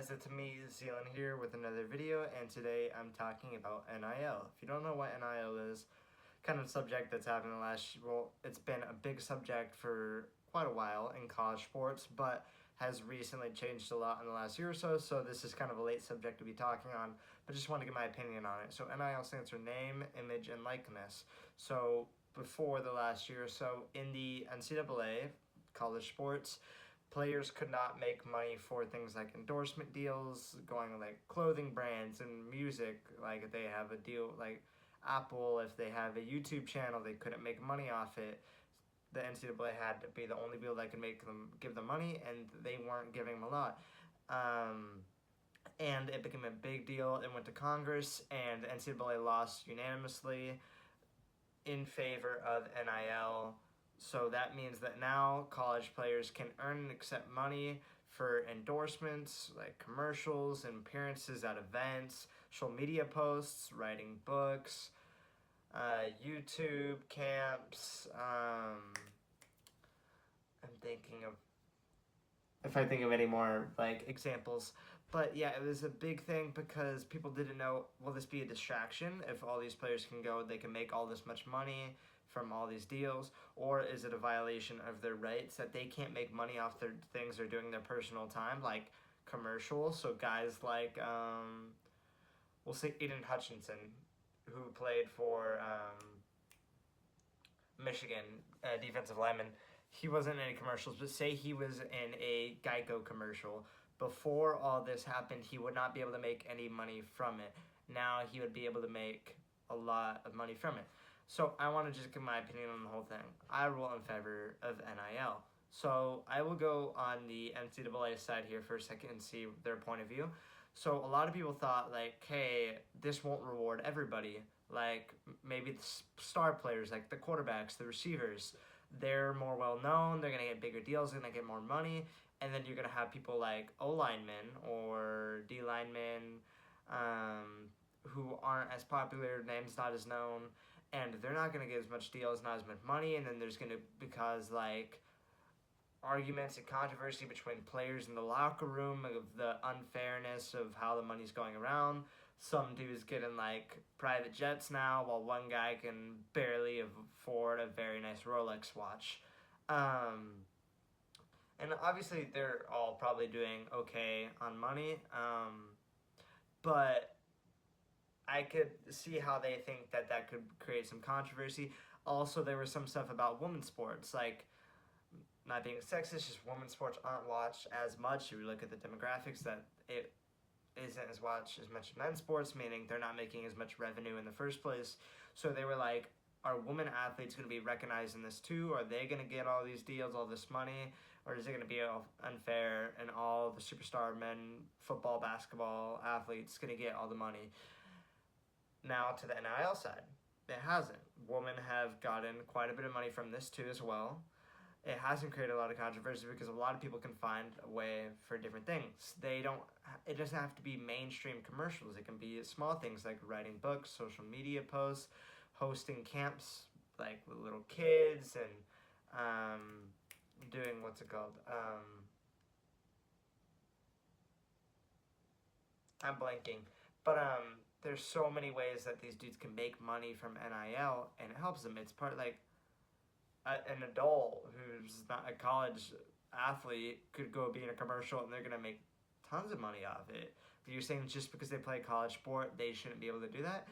guys, it's me, Zealand here with another video, and today I'm talking about NIL. If you don't know what NIL is, kind of subject that's happened it's been a big subject for quite a while in college sports, but has recently changed a lot in the last year or so, so this is kind of a late subject to be talking on, but just want to get my opinion on it. So NIL stands for name, image, and likeness. So before the last year or so, in the NCAA, college sports, players could not make money for things like endorsement deals, going like clothing brands and music. Like if they have a deal like Apple, if they have a YouTube channel, they couldn't make money off it. The NCAA had to be the only people that could give them money, and they weren't giving them a lot. And it became a big deal. It went to Congress, and the NCAA lost unanimously in favor of NIL. So that means that now college players can earn and accept money for endorsements, like commercials and appearances at events, social media posts, writing books, YouTube camps. I'm thinking of if I think of any more like examples. But yeah, it was a big thing because people didn't know, will this be a distraction? If all these players can go, they can make all this much money from all these deals, or is it a violation of their rights that they can't make money off their things they're doing in their personal time, like commercials? So guys like, we'll say Aiden Hutchinson, who played for Michigan, defensive lineman. He wasn't in any commercials, but say he was in a Geico commercial. Before all this happened, he would not be able to make any money from it. Now he would be able to make a lot of money from it. So I want to just give my opinion on the whole thing. I rule in favor of NIL. So I will go on the NCAA side here for a second and see their point of view. So a lot of people thought like, hey, this won't reward everybody. Like maybe the star players, like the quarterbacks, the receivers, they're more well known, they're going to get bigger deals, they're going to get more money. And then you're going to have people like O-linemen or D-linemen who aren't as popular, names not as known, and they're not going to get as much deals, not as much money. And then there's going to, because like arguments and controversy between players in the locker room of the unfairness of how the money's going around. Some dudes getting like private jets now, while one guy can barely afford a very nice Rolex watch. And obviously they're all probably doing okay on money, but I could see how they think that that could create some controversy. Also, there was some stuff about women's sports, like, not being sexist, just women's sports aren't watched as much. If you look at the demographics, that it isn't as watched as much men's sports, meaning they're not making as much revenue in the first place. So they were like, are women athletes going to be recognized in this too? Are they going to get all these deals, all this money? Or is it going to be unfair and all the superstar men, football, basketball athletes going to get all the money? Now to the NIL side, it hasn't. Women have gotten quite a bit of money from this too as well. It hasn't created a lot of controversy because a lot of people can find a way for different things. It doesn't have to be mainstream commercials. It can be small things like writing books, social media posts, hosting camps like with little kids, and doing, what's it called? I'm blanking. But there's so many ways that these dudes can make money from NIL, and it helps them. It's part like an adult who's not a college athlete could go be in a commercial and they're going to make tons of money off it. But you're saying just because they play a college sport, they shouldn't be able to do that?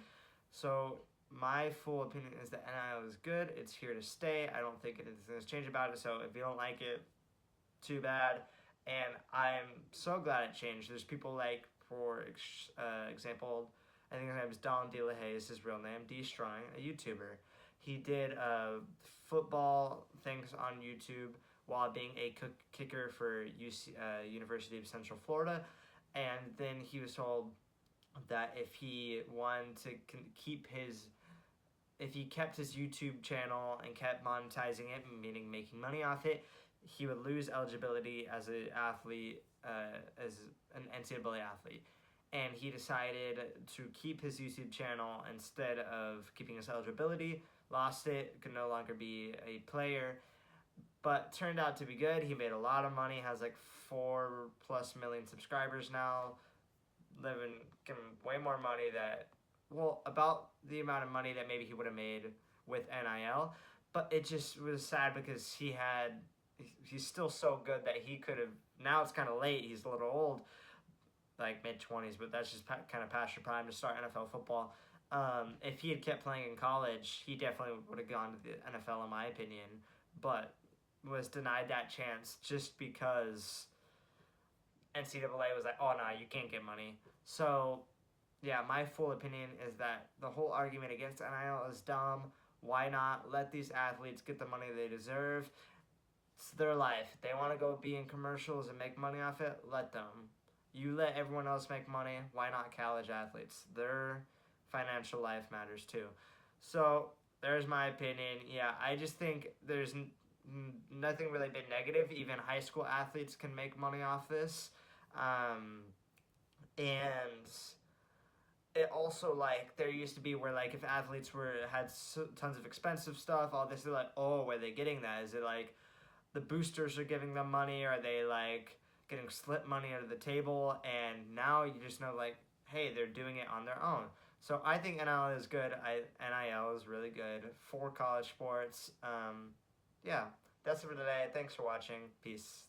So my full opinion is that NIL is good. It's here to stay. I don't think anything's going to change about it. So if you don't like it, too bad. And I'm so glad it changed. There's people like, for example, I think his name is Don DeLahaye is his real name, D-Strong, a YouTuber. He did football things on YouTube while being a kicker for University of Central Florida. And then he was told that if he wanted to if he kept his YouTube channel and kept monetizing it, meaning making money off it, he would lose eligibility as an athlete, as an NCAA athlete. And he decided to keep his YouTube channel instead of keeping his eligibility, lost it, could no longer be a player, but turned out to be good. He made a lot of money, has like 4+ million subscribers now, getting way more money about the amount of money that maybe he would have made with NIL. But it just was sad because he's still so good that he could have, now it's kind of late, he's a little old, like mid-20s, but that's just kind of past your prime to start NFL football. If he had kept playing in college, he definitely would have gone to the NFL, in my opinion, but was denied that chance just because NCAA was like, oh, no, you can't get money. So, yeah, my full opinion is that the whole argument against NIL is dumb. Why not let these athletes get the money they deserve? It's their life. If they want to go be in commercials and make money off it, let them. You let everyone else make money. Why not college athletes? Their financial life matters too. So there's my opinion. Yeah, I just think there's nothing really been negative. Even high school athletes can make money off this. And it also, like, there used to be where, like, if athletes had tons of expensive stuff, all this, they're like, oh, where are they getting that? Is it like the boosters are giving them money? Or are they like getting slip money under the table? And now you just know, like, hey, they're doing it on their own. So I think NIL is good. NIL is really good for college sports. Yeah, that's it for today. Thanks for watching. Peace.